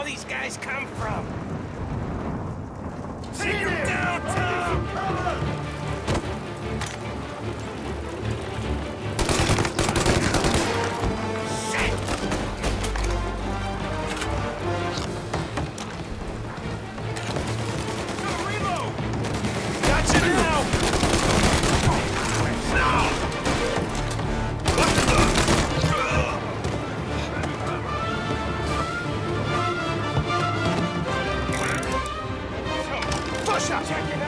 all these guys come from? Take him down, Tom! Shit! Reload! Gotcha now! No! Push up! Check it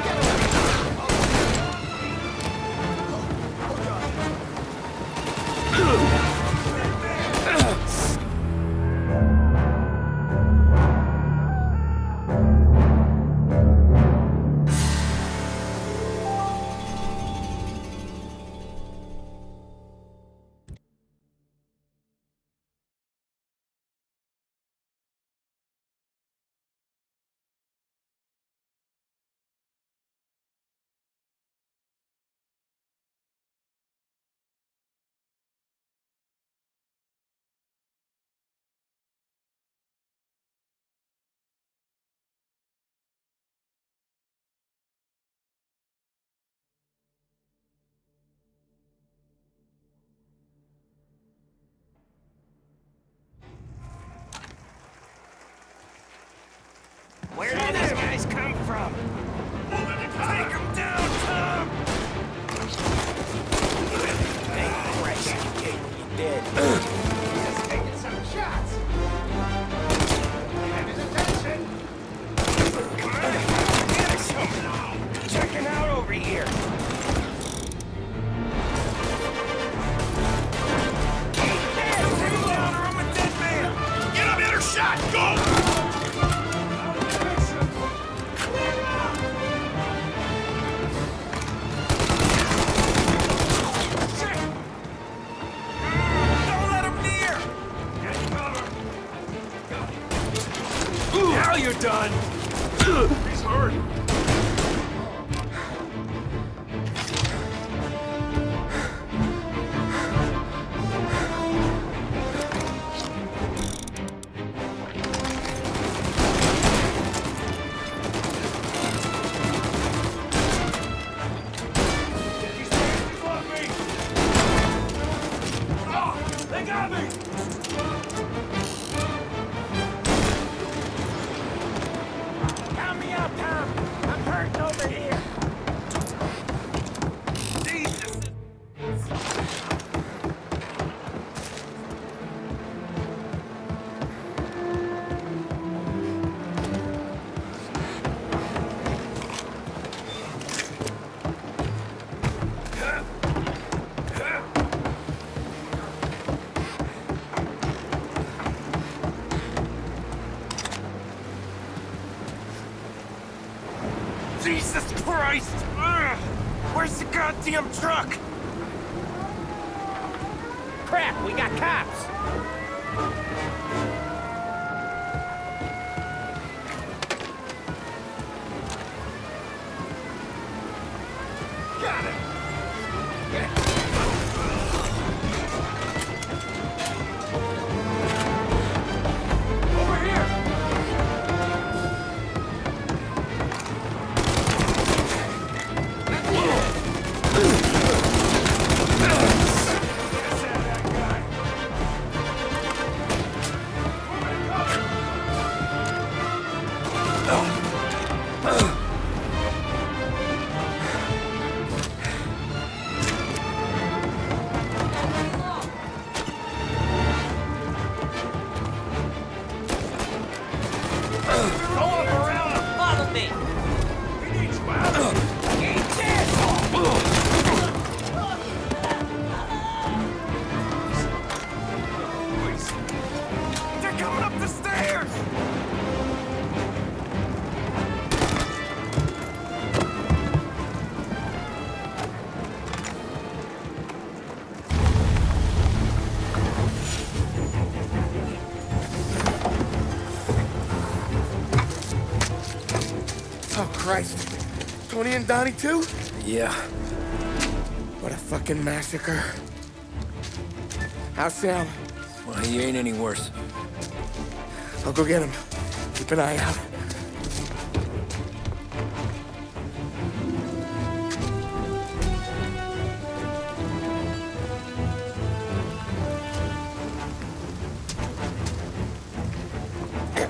Where do these guys come from? Take them down, Tom! Thank Christ you gave me you dead. Just taking some shots. Have his attention. Come on, get us some. Checking out over here. Take him down or I'm a dead man. Get a better shot, go! Now you're done! He's hurt! They got me! Count me out, Tom. I'm hurting over here. Jesus. Jesus Christ! Ugh. Where's the goddamn truck? Crap, we got cops! Got him! Over here! Follow me. We need you out! Eat this! They're coming up the stairs! Oh, Christ. Tony and Donnie, too? Yeah. What a fucking massacre. How's Sam? Well, he ain't any worse. I'll go get him. Keep an eye out.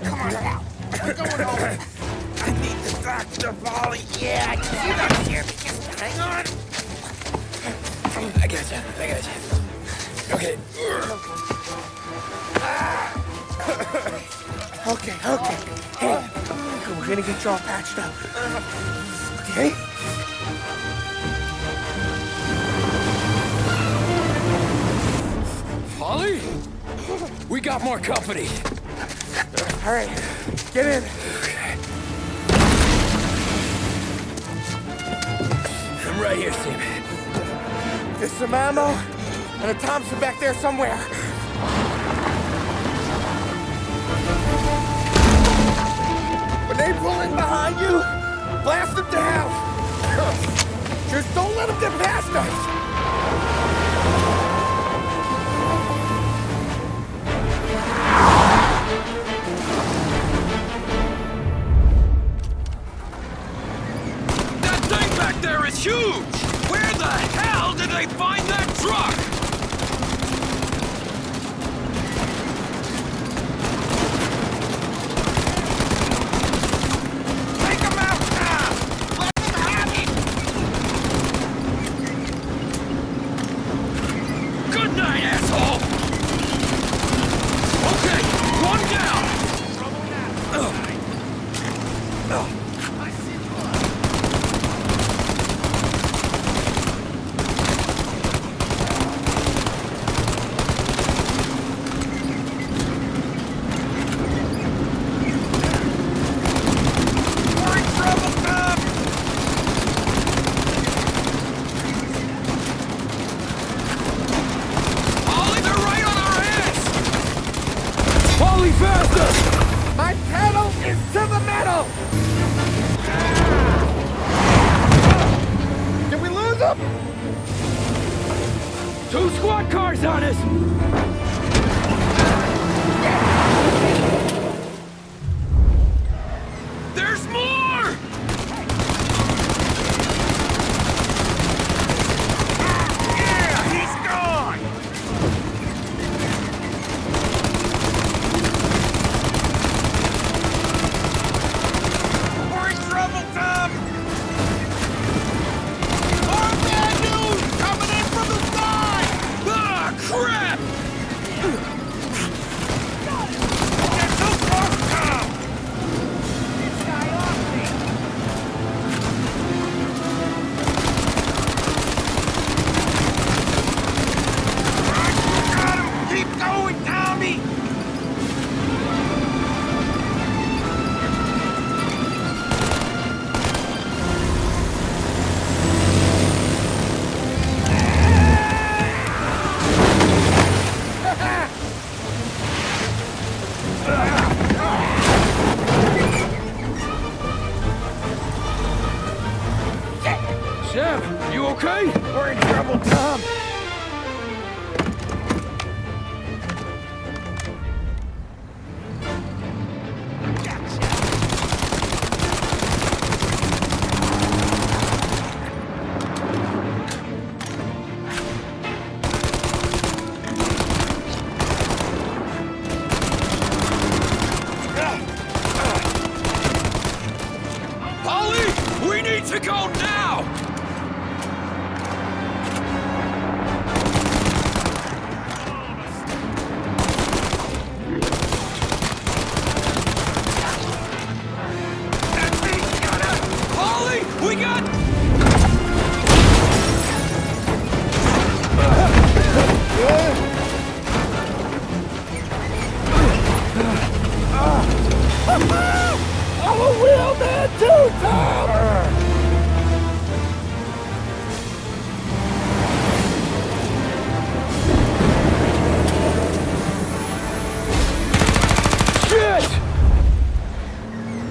Come on now. We're going home. I need the doctor, Polly. Yeah, I can see that here. Just hang on. I gotcha. Okay. Okay. Hey, we're gonna get you all patched up. Okay? Polly? We got more company. All right, get in. I'm right here, Sam. There's some ammo and a Thompson back there somewhere. When they pull in behind you, blast them down. Just don't let them get past us. That thing back there is huge! Where the hell did they find that truck? Take him out now. Let them have it. Good night, asshole! Okay, one down! I see we're in trouble, Tom. Ollie, they're right on our heads! Polly, faster! My pedal is to the metal. Did we lose them? 2 squad cars on us! There's more! Yeah, he's gone. We're in trouble, Tom. More bad news coming in from the side. Ah, crap! Get too close, Tom. This guy off me. Right, you got him. Keep going, Tommy. Sam, you okay? We're in trouble, Tom. Polly, we need to go now! That's me. Got him. Polly, we got... I'm a real man too, Tom. Shit!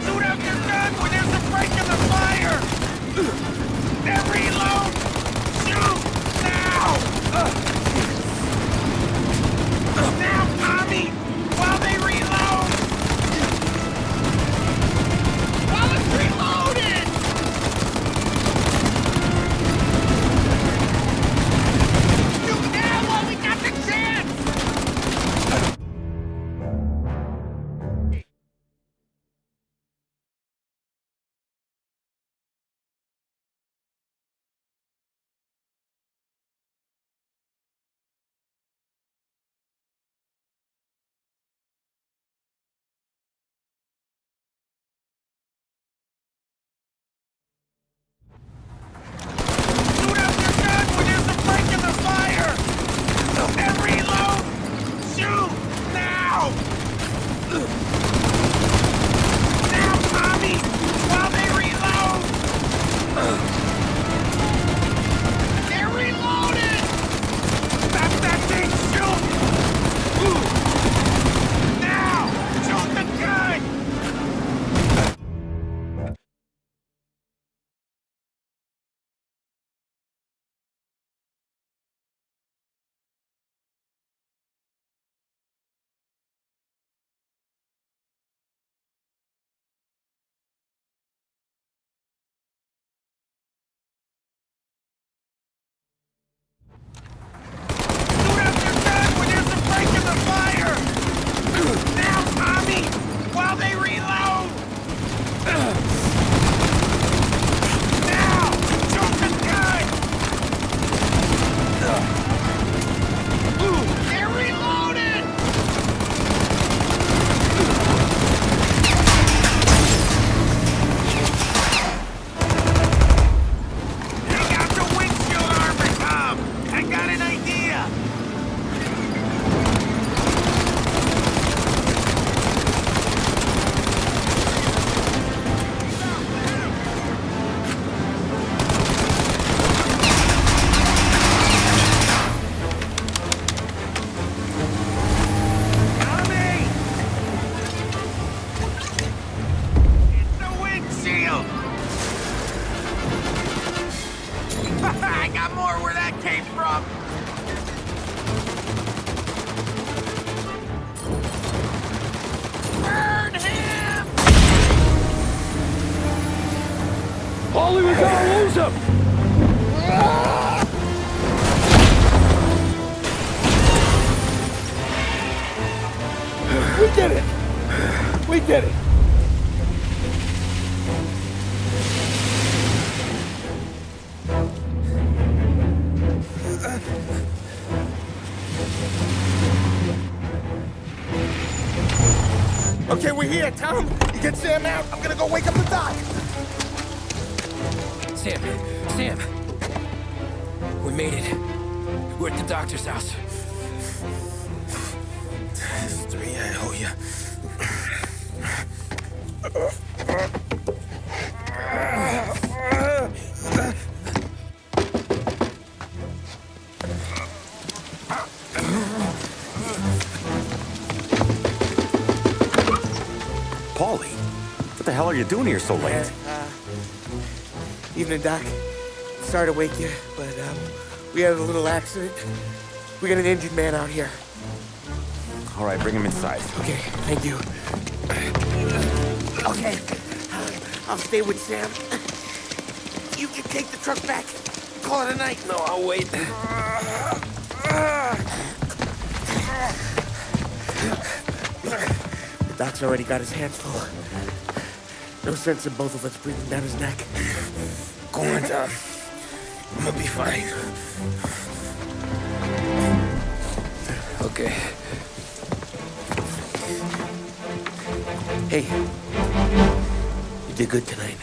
Shoot out your gun when there's a break in the fire! Then reload! Shoot! Now! Now, Tommy! While they reload! home! Now, Tommy! While they reload! They're reloading! Stop that thing! Shoot! Now! Shoot the gun! Shoot out your gun when there's a break in the fire! Now, Tommy! While they reload! Now! Shoot the gun! They're reloading! Take out the windshield armor, Tom! I got an idea! Tommy! It's the windshield! I got more where that came from! Burn him! Paulie, we gotta lose him! We did it! We did it! Okay, we're here, Tom. You get Sam out. I'm gonna go wake up the doc. Sam! We made it. We're at the doctor's house. 3, I owe you. Paulie, what the hell are you doing here so late? Evening, Doc. Sorry to wake you, but we had a little accident. We got an injured man out here. All right, bring him inside. Okay, thank you. Okay, I'll stay with Sam. You can take the truck back. Call it a night. No, I'll wait. The doc's already got his hands full. No sense in both of us breathing down his neck. Go on, Tom. I'm gonna be fine. Okay. Hey, you did good tonight.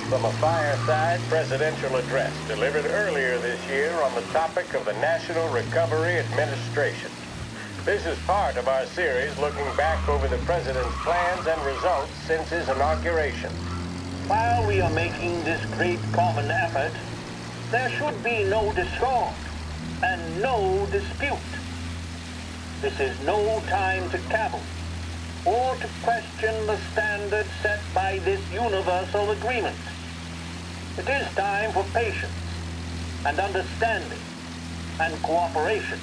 From a fireside presidential address delivered earlier this year on the topic of the National Recovery Administration. This is part of our series looking back over the president's plans and results since his inauguration. While we are making this great common effort, there should be no discord and no dispute. This is no time to cavil or to question the standards set by this universal agreement. It is time for patience and understanding and cooperation.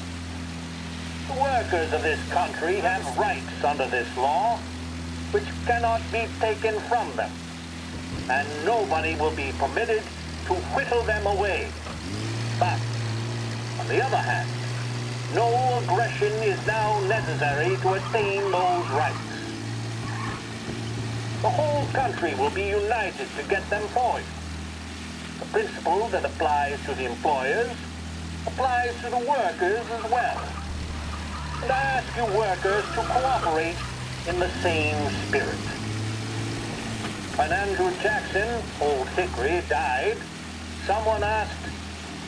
The workers of this country have rights under this law, which cannot be taken from them. and nobody will be permitted to whittle them away. But, on the other hand, no aggression is now necessary to attain those rights. The whole country will be united to get them for you. The principle that applies to the employers applies to the workers as well. And I ask you workers to cooperate in the same spirit. When Andrew Jackson, Old Hickory, died, someone asked,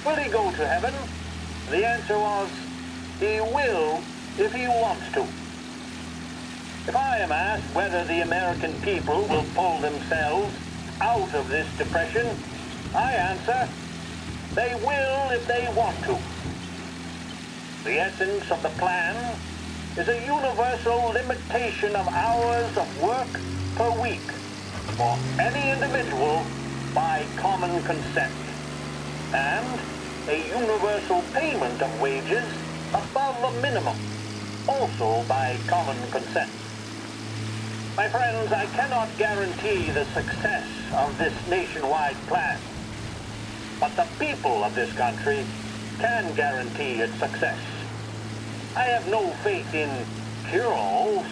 will he go to heaven? The answer was, he will if he wants to. If I am asked whether the American people will pull themselves out of this depression, I answer, they will if they want to. The essence of the plan is a universal limitation of hours of work per week for any individual by common consent, and a universal payment of wages above the minimum, also by common consent. My friends, I cannot guarantee the success of this nationwide plan, but the people of this country can guarantee its success. I have no faith in cure-alls,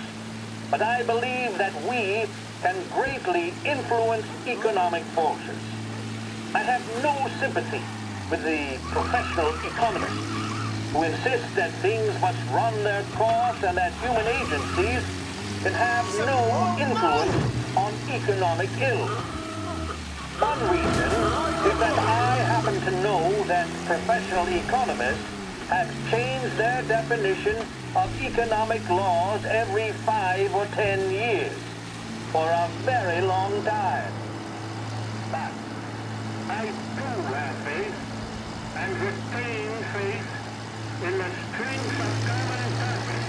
but I believe that we can greatly influence economic forces. I have no sympathy with the professional economists who insist that things must run their course and that human agencies can have no influence on economic ills. One reason is that I happen to know that professional economists have changed their definition of economic laws every 5 or 10 years for a very long time. But I do have faith and retain faith in the strength of common purpose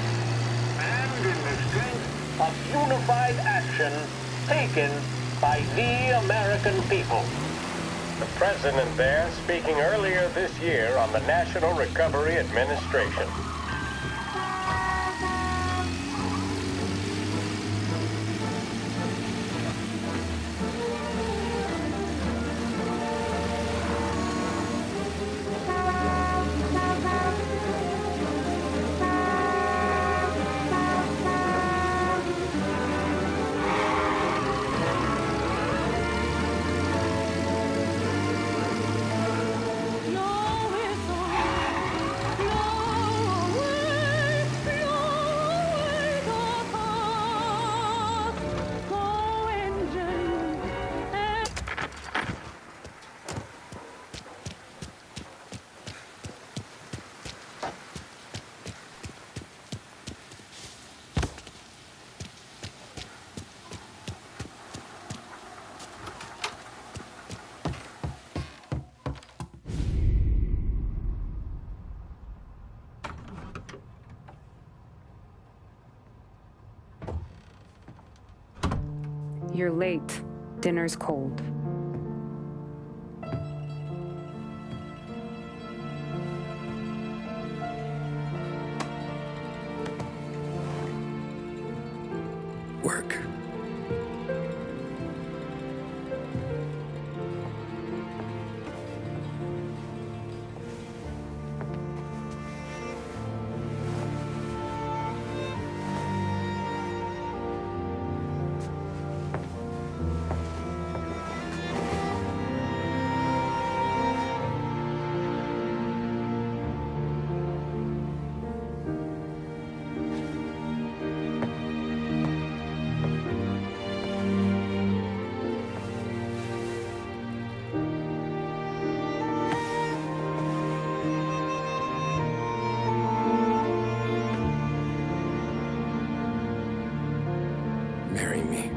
and in the strength of unified action taken by the American people. The president there speaking earlier this year on the National Recovery Administration. You're late. Dinner's cold. Work. Marry me.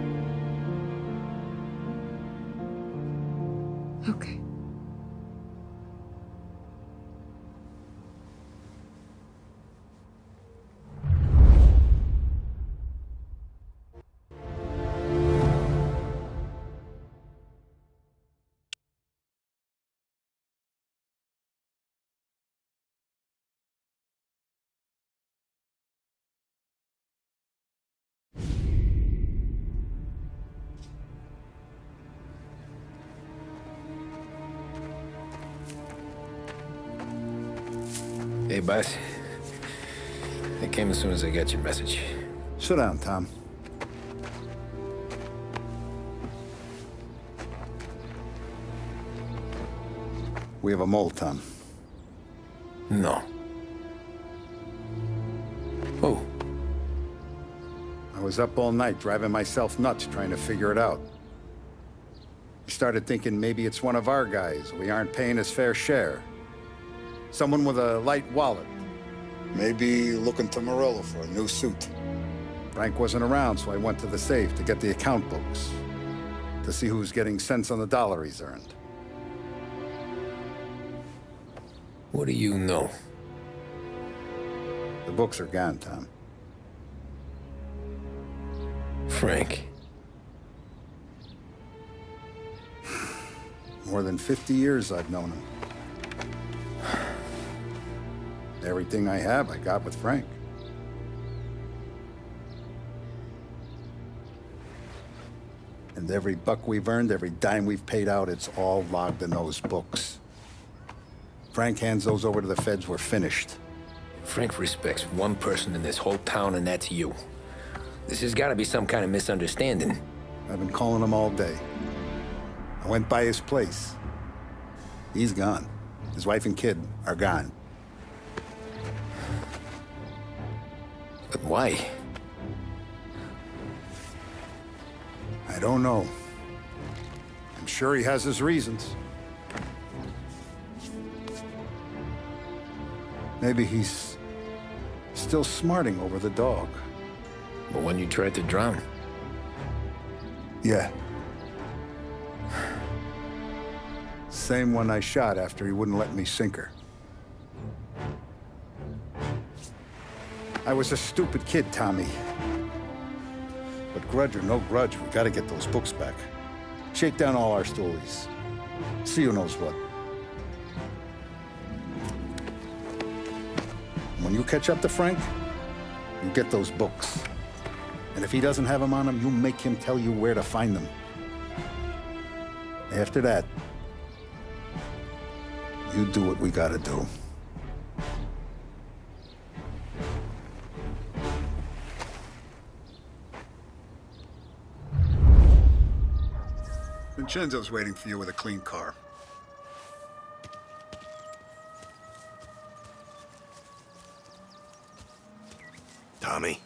Okay. Hey, boss. I came as soon as I got your message. Sit down, Tom. We have a mole, Tom. No. Who? I was up all night driving myself nuts trying to figure it out. I started thinking maybe it's one of our guys. We aren't paying his fair share. Someone with a light wallet. Maybe looking to Morello for a new suit. Frank wasn't around, so I went to the safe to get the account books. To see who's getting cents on the dollar he's earned. What do you know? The books are gone, Tom. Frank. More than 50 years I've known him. Everything I have, I got with Frank. And every buck we've earned, every dime we've paid out, it's all logged in those books. Frank hands those over to the feds, we're finished. Frank respects one person in this whole town, and that's you. This has got to be some kind of misunderstanding. I've been calling him all day. I went by his place. He's gone. His wife and kid are gone. But why? I don't know. I'm sure he has his reasons. Maybe he's still smarting over the dog. The one you tried to drown? Yeah. Same one I shot after he wouldn't let me sink her. I was a stupid kid, Tommy. But grudge or no grudge, we gotta get those books back. Shake down all our stories. See who knows what. When you catch up to Frank, you get those books. And if he doesn't have them on him, you make him tell you where to find them. After that, you do what we gotta do. Vincenzo's waiting for you with a clean car. Tommy.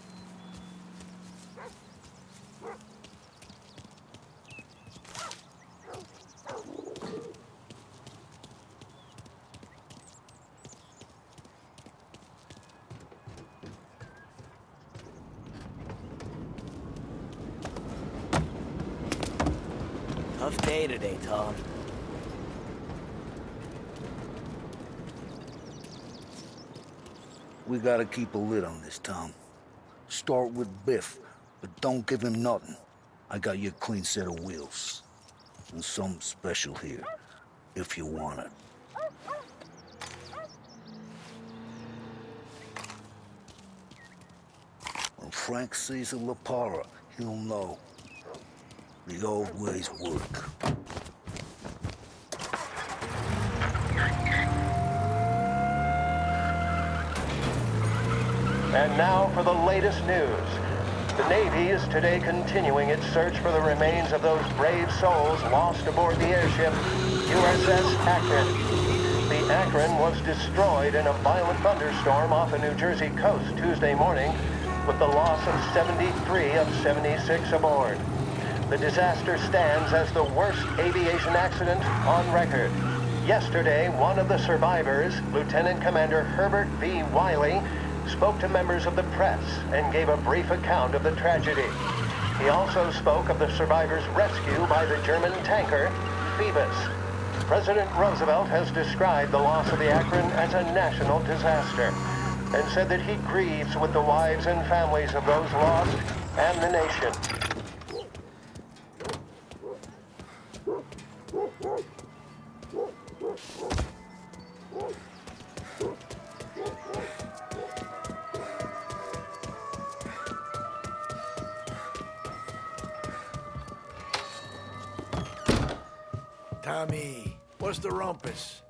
Tough day today, Tom. We gotta keep a lid on this, Tom. Start with Biff, but don't give him nothing. I got you a clean set of wheels. And something special here, if you want it. When Frank sees a La Parra, he'll know. The old ways work. And now for the latest news. The Navy is today continuing its search for the remains of those brave souls lost aboard the airship USS Akron. The Akron was destroyed in a violent thunderstorm off the New Jersey coast Tuesday morning, with the loss of 73 of 76 aboard. The disaster stands as the worst aviation accident on record. Yesterday, one of the survivors, Lieutenant Commander Herbert V. Wiley, spoke to members of the press and gave a brief account of the tragedy. He also spoke of the survivors' rescue by the German tanker, Phoebus. President Roosevelt has described the loss of the Akron as a national disaster and said that he grieves with the wives and families of those lost and the nation. Tommy, what's the rumpus?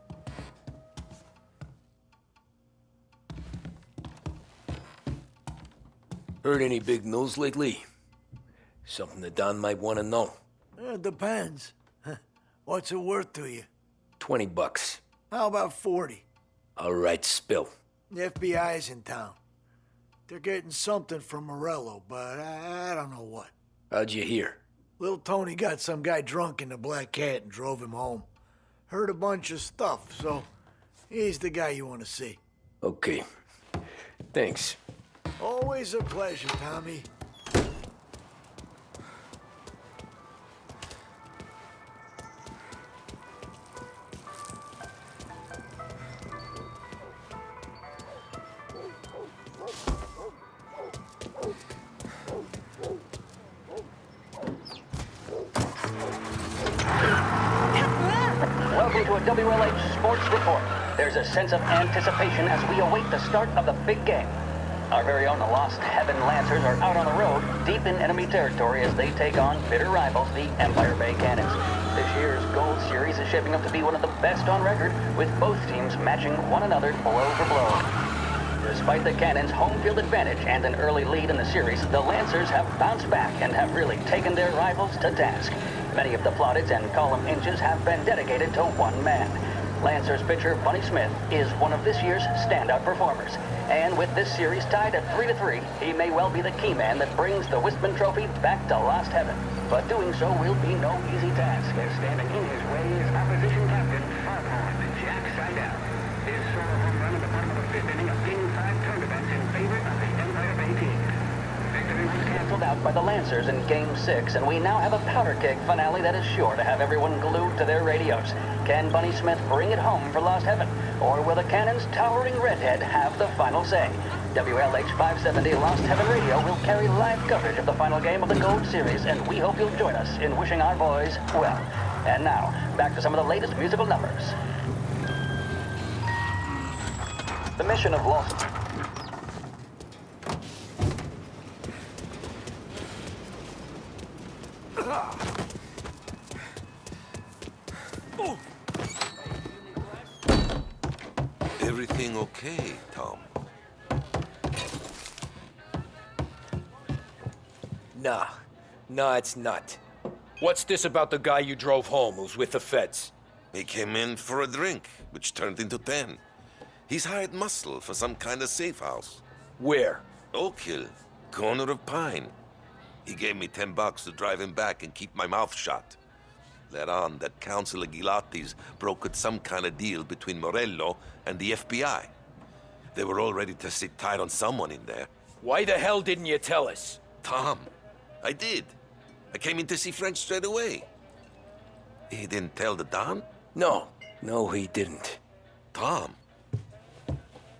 Heard any big news lately? Something that Don might want to know. Depends. What's it worth to you? $20. How about 40? All right, spill. The FBI's in town. They're getting something from Morello, but I don't know what. How'd you hear? Little Tony got some guy drunk in the Black Cat and drove him home. Heard a bunch of stuff, so he's the guy you want to see. Okay. Thanks. Always a pleasure, Tommy. Welcome to a WLH Sports Report. There's a sense of anticipation as we await the start of the big game. Our very own Lost Heaven Lancers are out on the road, deep in enemy territory as they take on bitter rivals, the Empire Bay Cannons. This year's Gold Series is shaping up to be one of the best on record, with both teams matching one another blow for blow. Despite the Cannons' home field advantage and an early lead in the series, the Lancers have bounced back and have really taken their rivals to task. Many of the plaudits and column inches have been dedicated to one man. Lancers pitcher Bunny Smith is one of this year's standout performers. And with this series tied at 3-3, he may well be the key man that brings the Wistman Trophy back to Lost Heaven. But doing so will be no easy task, as standing in his way is opposition captain Foghorn Jack Seidel. His solo home run in the bottom of the fifth inning of Game 5 tournaments in favor of the Empire Bay team. Victory was canceled out by the Lancers in Game 6, and we now have a powder keg finale that is sure to have everyone glued to their radios. Can Bunny Smith bring it home for Lost Heaven, or will the Cannon's towering redhead have the final say? WLH 570 Lost Heaven Radio will carry live coverage of the final game of the Gold Series, and we hope you'll join us in wishing our boys well. And now, back to some of the latest musical numbers. The mission of Lost... Everything okay, Tom? Nah, it's not. What's this about the guy you drove home who's with the feds? He came in for a drink, which turned into 10. He's hired muscle for some kind of safe house. Where? Oak Hill, corner of Pine. He gave me $10 to drive him back and keep my mouth shut. Let on that Councilor Gilatti's brokered some kind of deal between Morello and the FBI. They were all ready to sit tight on someone in there. Why the hell didn't you tell us? Tom, I did. I came in to see Frank straight away. He didn't tell the Don? No, he didn't. Tom,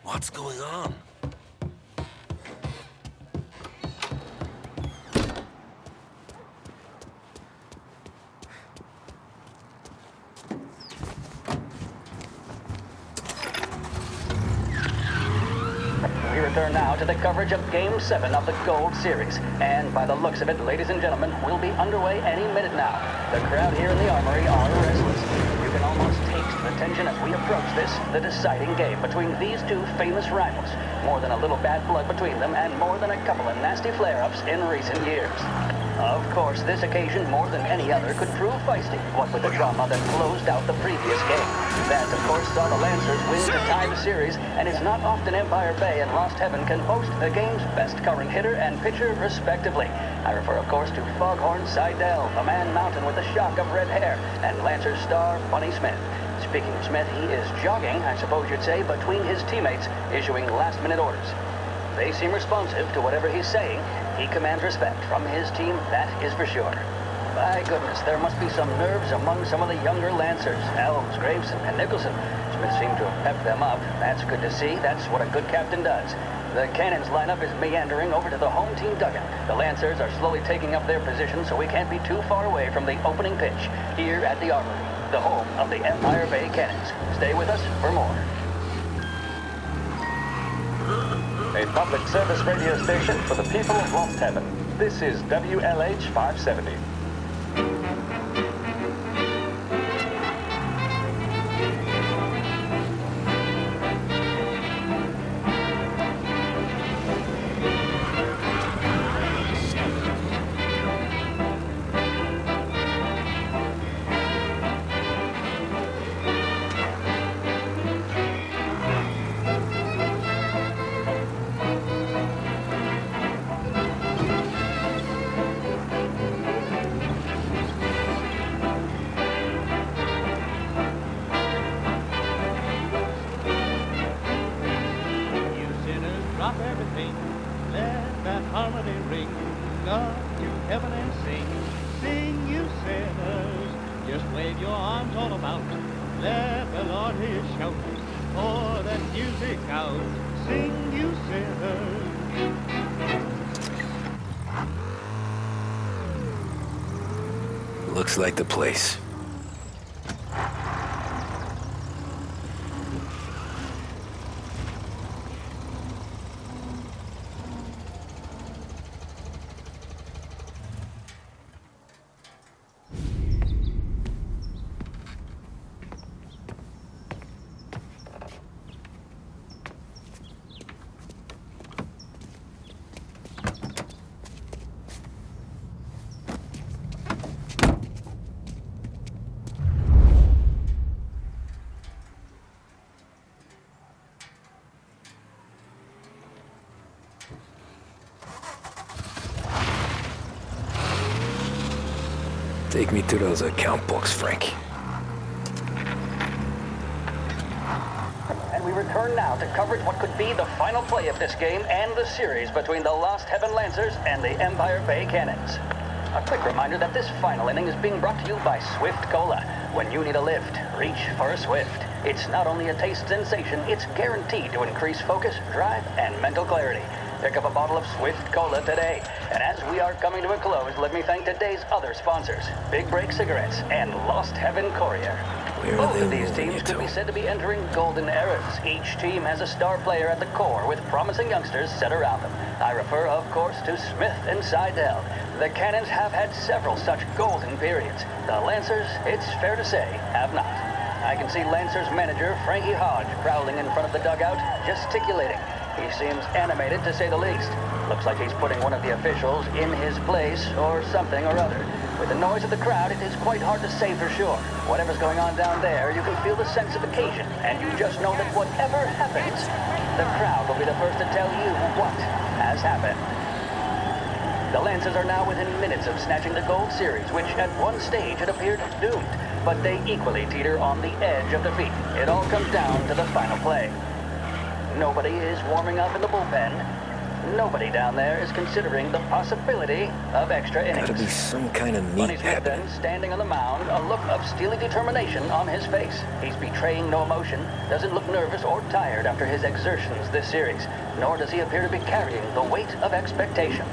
what's going on? We return now to the coverage of Game 7 of the Gold Series. And by the looks of it, ladies and gentlemen, we'll be underway any minute now. The crowd here in the Armory are restless. You can almost taste the tension as we approach this, the deciding game between these two famous rivals. More than a little bad blood between them, and more than a couple of nasty flare-ups in recent years. Of course, this occasion, more than any other, could prove feisty, what with the drama that closed out the previous game. That, of course, saw the Lancers win to tie the series, and it's not often Empire Bay and Lost Heaven can boast the game's best current hitter and pitcher, respectively. I refer, of course, to Foghorn Seidel, a man mounted with a shock of red hair, and Lancers star Bunny Smith. Speaking of Smith, he is jogging, I suppose you'd say, between his teammates, issuing last-minute orders. They seem responsive to whatever he's saying. He commands respect from his team, that is for sure. By goodness, there must be some nerves among some of the younger Lancers, Elms, Graves, and Nicholson. Smith seemed to have pepped them up. That's good to see. That's what a good captain does. The Cannons lineup is meandering over to the home team dugout. The Lancers are slowly taking up their position, so we can't be too far away from the opening pitch here at the Armory, the home of the Empire Bay Cannons. Stay with us for more. A public service radio station for the people of Lost Heaven. This is WLH 570. Just wave your arms all about. Let the Lord hear you shout. Pour that music out. Sing, you sinners. Looks like the place. Take me to those account books, Frank. And we return now to coverage what could be the final play of this game and the series between the Lost Heaven Lancers and the Empire Bay Cannons. A quick reminder that this final inning is being brought to you by Swift Cola. When you need a lift, reach for a Swift. It's not only a taste sensation, it's guaranteed to increase focus, drive, and mental clarity. Pick up a bottle of Swift Cola today. And as we are coming to a close, let me thank today's other sponsors, Big Break Cigarettes and Lost Heaven Courier. Both of these teams could be said to be entering golden eras. Each team has a star player at the core with promising youngsters set around them. I refer, of course, to Smith and Seidel. The Cannons have had several such golden periods. The Lancers, it's fair to say, have not. I can see Lancers manager Frankie Hodge prowling in front of the dugout, gesticulating. He seems animated, to say the least. Looks like he's putting one of the officials in his place, or something or other. With the noise of the crowd, it is quite hard to say for sure. Whatever's going on down there, you can feel the sense of occasion, and you just know that whatever happens, the crowd will be the first to tell you what has happened. The Lancers are now within minutes of snatching the Gold Series, which at one stage had appeared doomed, but they equally teeter on the edge of defeat. It all comes down to the final play. Nobody is warming up in the bullpen. Nobody down there is considering the possibility of extra innings. Gotta be some kind of meat happening. Then, standing on the mound, a look of steely determination on his face. He's betraying no emotion, doesn't look nervous or tired after his exertions this series, nor does he appear to be carrying the weight of expectation.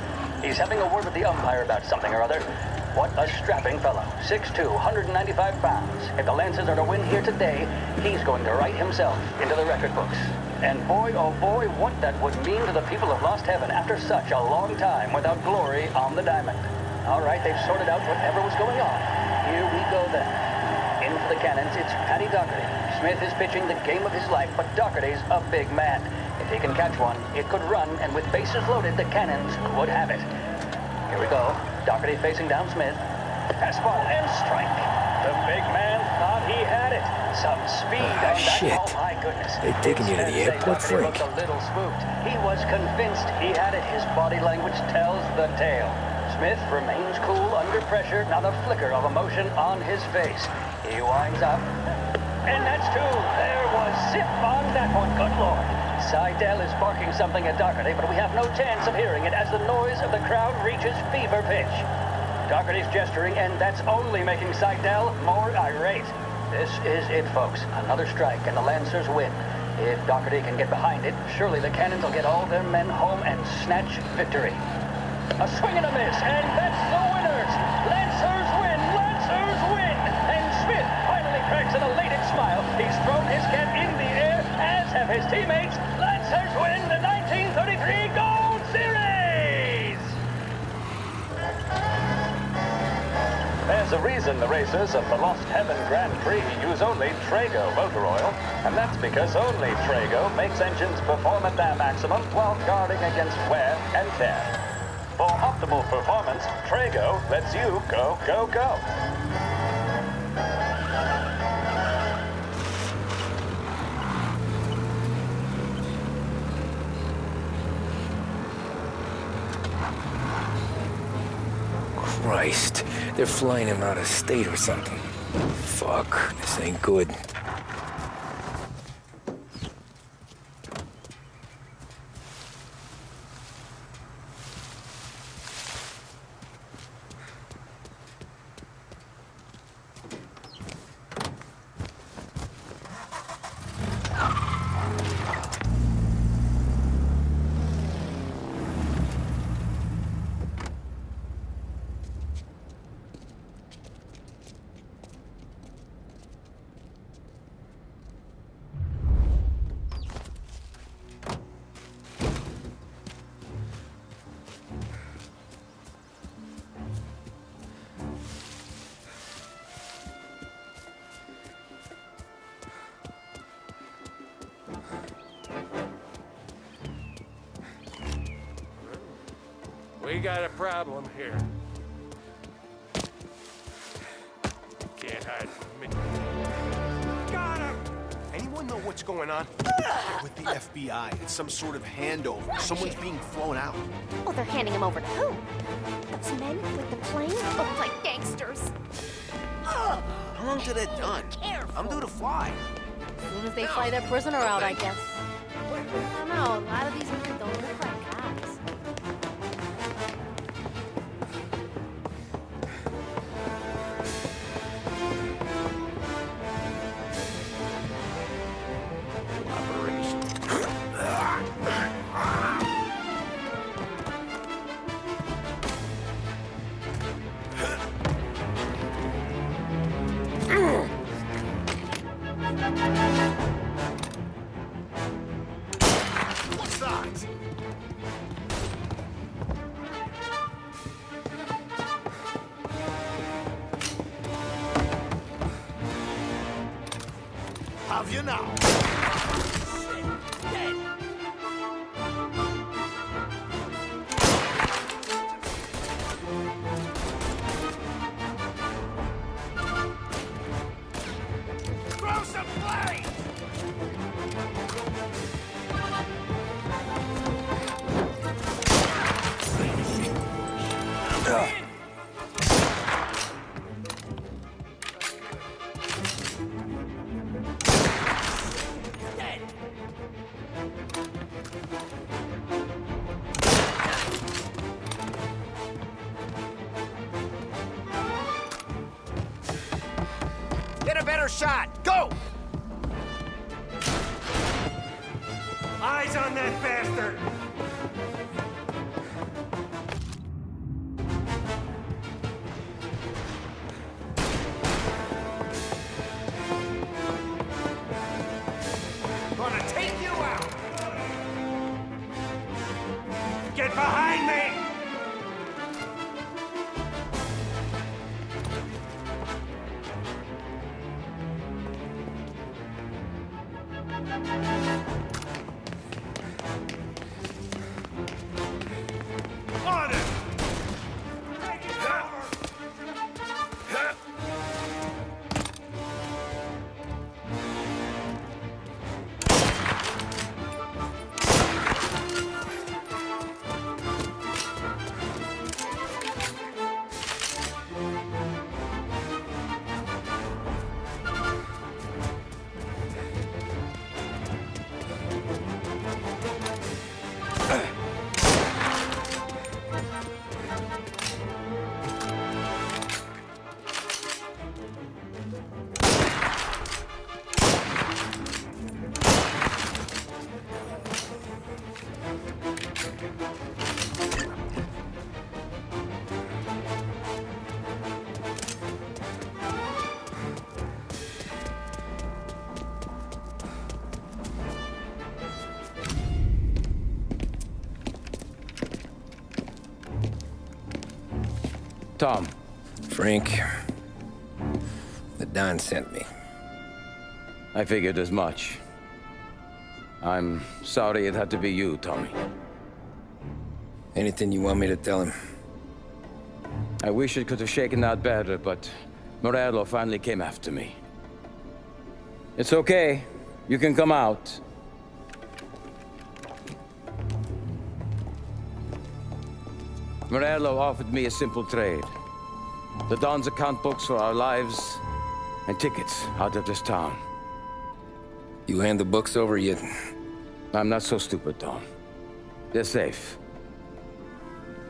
He's having a word with the umpire about something or other. What a strapping fellow. 6'2", 195 pounds. If the Lancers are to win here today, he's going to write himself into the record books. And boy, oh boy, what that would mean to the people of Lost Heaven after such a long time without glory on the diamond. All right, they've sorted out whatever was going on. Here we go then. In for the Cannons, it's Paddy Doherty. Smith is pitching the game of his life, but Doherty's a big man. If he can catch one, it could run, and with bases loaded, the Cannons would have it. Here we go. Doherty facing down Smith. Fastball and strike. The big man thought he had it. Some speed on that. Shit. Oh my goodness. They taking you to the airport, Frank? Looked a little spooked. He was convinced he had it. His body language tells the tale. Smith remains cool under pressure, not a flicker of emotion on his face. He winds up. And that's two. There was zip on that one. Good Lord. Seidel is barking something at Doherty, but we have no chance of hearing it as the noise of the crowd reaches fever pitch. Doherty's gesturing, and that's only making Seidel more irate. This is it, folks. Another strike, and the Lancers win. If Doherty can get behind it, surely the Cannons will get all their men home and snatch victory. A swing and a miss, and that's the winners! Lancers win! Lancers win! And Smith finally cracks an elated smile. He's thrown his cap in the air, as have his teammates. Lancers win the 1933 Gold Series! There's a reason the racers of the Lost Heaven Grand Prix use only Trago motor oil, and that's because only Trago makes engines perform at their maximum while guarding against wear and tear. For optimal performance, Trago lets you go, go, go. Christ, they're flying him out of state or something. Fuck, this ain't good. got a problem here. Can't hide from me. Got him! Anyone know what's going on? With the FBI, it's some sort of handover. Someone's being flown out. Oh, they're handing him over to who? Those men with the plane look like gangsters. How long till they're done? I'm due to fly. As soon as they fly their prisoner out, I guess. I don't know, a lot of these men don't look like cops. What sides? Have you now? Throw some blade! Get a better shot! Go! Eyes on that bastard! Gonna take you out! Get behind me! On it! Take it over! Tom. Frank. The Don sent me. I figured as much. I'm sorry it had to be you, Tommy. Anything you want me to tell him? I wish it could have shaken out better, but Morello finally came after me. It's okay. You can come out. Morello offered me a simple trade. The Don's account books for our lives and tickets out of this town. You hand the books over yet? I'm not so stupid, Don. They're safe.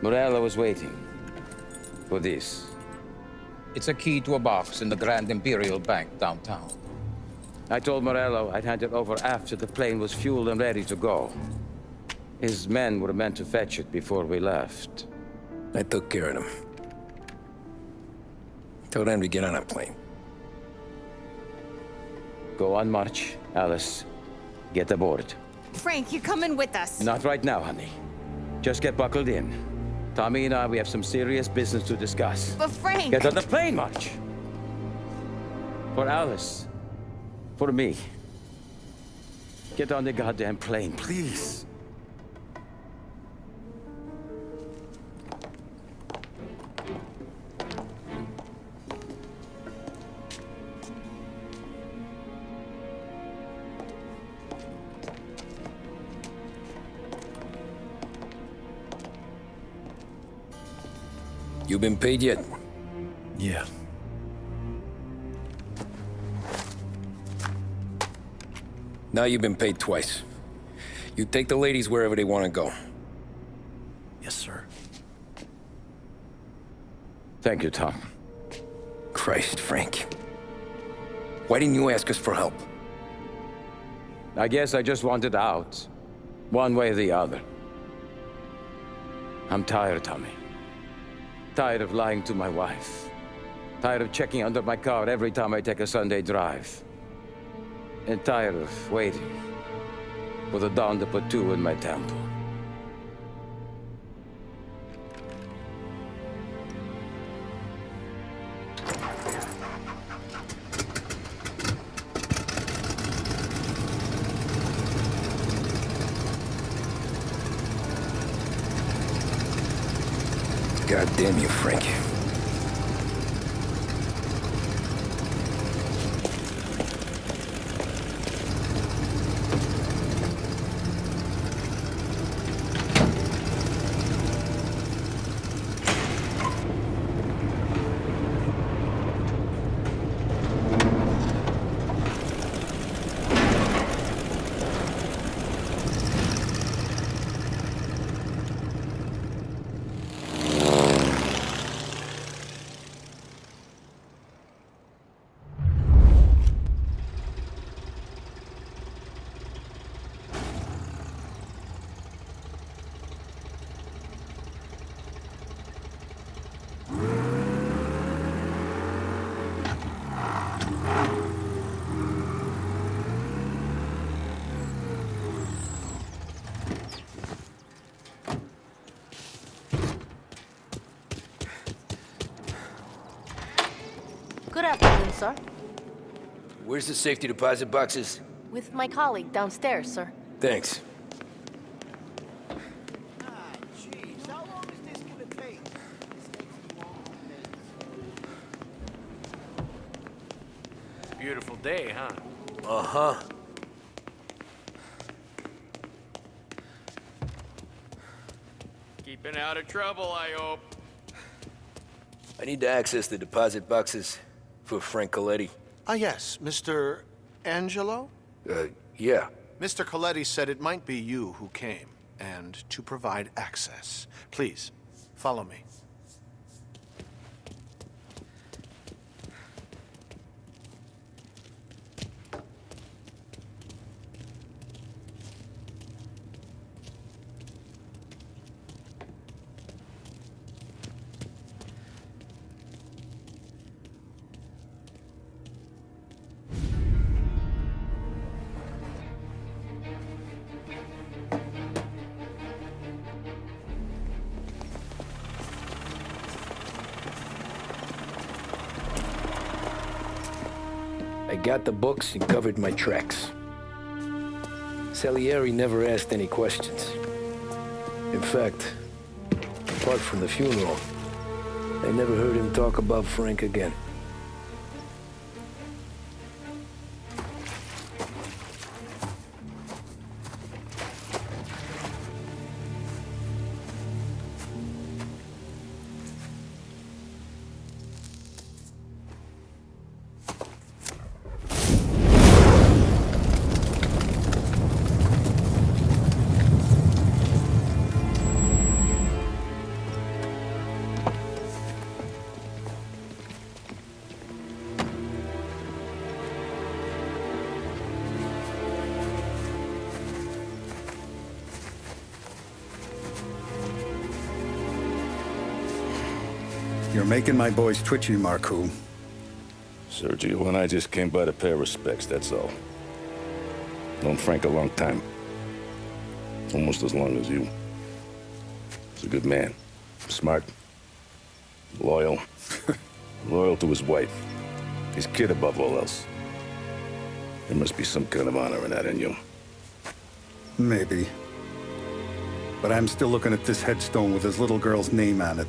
Morello was waiting for this. It's a key to a box in the Grand Imperial Bank downtown. I told Morello I'd hand it over after the plane was fueled and ready to go. His men were meant to fetch it before we left. I took care of them. Told them to get on a plane. Go on march, Alice. Get aboard. Frank, you're coming with us. Not right now, honey. Just get buckled in. Tommy and I, we have some serious business to discuss. But Frank... Get on the plane, March! For Alice. For me. Get on the goddamn plane, please. You been paid yet? Yeah. Now you've been paid twice. You take the ladies wherever they want to go. Yes, sir. Thank you, Tom. Christ, Frank. Why didn't you ask us for help? I guess I just wanted out. One way or the other. I'm tired, Tommy. Tired of lying to my wife. Tired of checking under my car every time I take a Sunday drive. And tired of waiting for the dawn to put two in my temple. God damn you, Frank. Good afternoon, sir. Where's the safety deposit boxes? With my colleague downstairs, sir. Thanks. Beautiful day, huh? Uh-huh. Keeping out of trouble, I hope. I need to access the deposit boxes for Frank Coletti. Ah, yes, Mr. Angelo? Yeah. Mr. Coletti said it might be you who came, and to provide access. Please, follow me. I got the books and covered my tracks. Salieri never asked any questions. In fact, apart from the funeral, I never heard him talk about Frank again. You're making my boys twitchy, Marcoux. Sergio and I just came by to pay our respects, that's all. Known Frank a long time. Almost as long as you. He's a good man. Smart. Loyal. Loyal to his wife. His kid above all else. There must be some kind of honor in that in you. Maybe. But I'm still looking at this headstone with his little girl's name on it.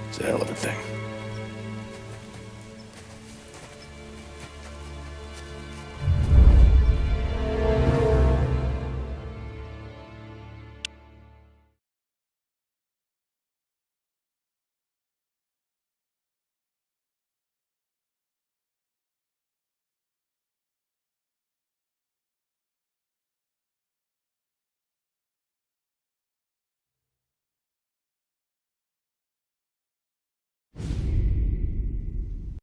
It's a hell of a thing.